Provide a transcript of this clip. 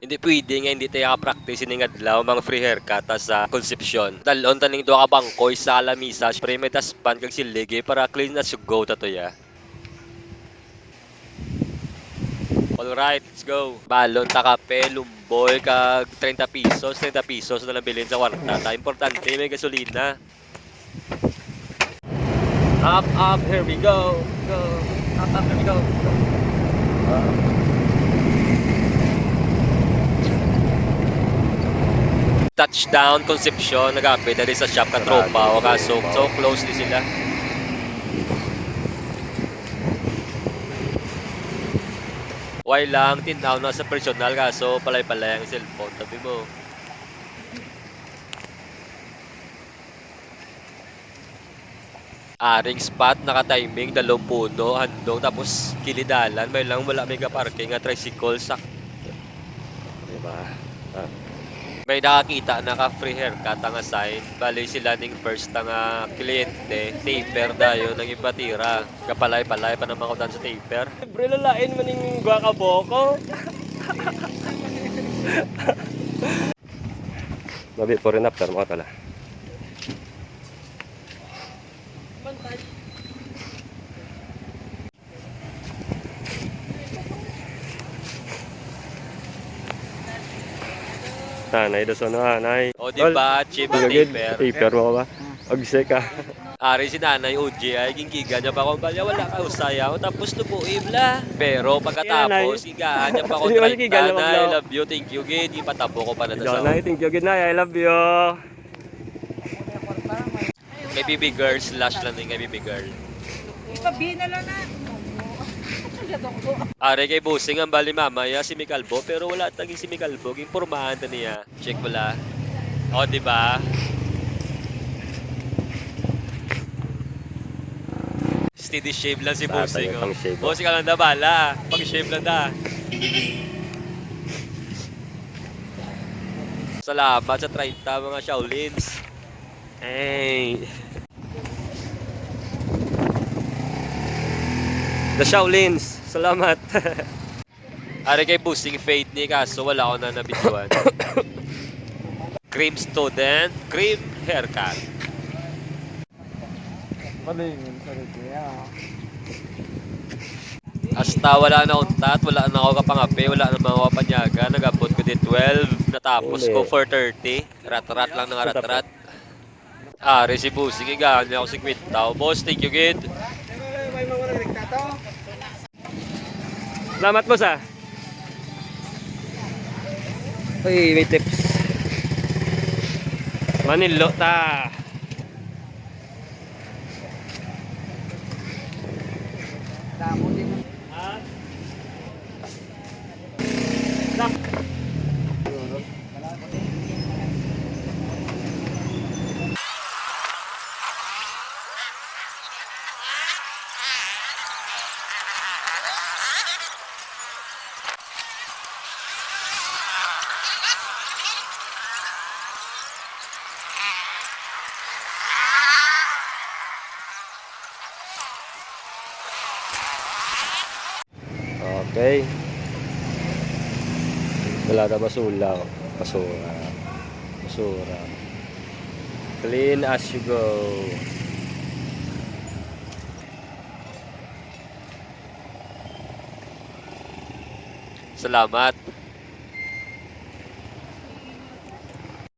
Hindi pwede nga hindi tayo ka-practice ini adlaw mga free haircut sa Concepcion. Dalon taning duha ka bangkoy sa lamisa, spray may taspan kag siligi para clean as you go tato ya. Alright, let's go. Balon ta kape, lumboy kag 30 pesos, 30 pesos na lang bilhin sa kwarta. Ta importante may gasolina. Up, here we go. Go. Up, here we go. Touchdown Concepcion, nagapit dali sa shop ka tropa o kasok. So close di sila. Why lang tinaw na sa personal kaso palay-palay ang cellphone tabi mo. Aring spot, naka-timing, 2 puno, handong, tapos kilidalan, may lang wala may ka-parking nga tricycle sa... Diba? May nakakita na ka-free haircut nga sign. Bali sila ning first nga kliyente, taper dayo nang ibatira. Kapalay-palay pa naman ko dan sa taper. Libre lalain man yung gwa ka boko. Mabi for and after mga tala. Nanay do sono nanay. O di ba, cheap ang taper. Taper mo ba? Agse ka. Ari si nanay OJ ay gingiga niya pa kung balya wala ka usayaw tapos tubuim la. Pero pagkatapos gigaan niya pa ko Hindi, sige, try galang na I lang. love you, thank you gid, ipatabo ko pa na sa. Nanay, thank you good night. I love you. Kay baby girl slash lang din kay baby girl. Ipabina lang na. Are kay bossing ang bali mamaya si Micalbo pero wala taging si Micalbo, ging pormahan ta niya. Check wala. O di ba? Steady shave lang si bossing. Pang shave. Bossing ka lang da bala. Pang shave lang da. Salamat sa 30 mga Shaolins. Hey. The Shaolins. Salamat. Are kay boosting fade ni kaso wala ko na nabidyoan. Cream student, cream haircut. Hasta wala na untat, wala na ako kapangapi, wala na mga panyaga. Nag-abot ko di 12, natapos ko 4:30. Rat-rat lang ng rat-rat. Are si boosting, igahan niya ako si Quintaw. Boss, thank you gid. Salamat boss ah. Uy, may tips. Manilo ta. Okay. Wala na basura. Basura. Basura. Clean as you go. Salamat.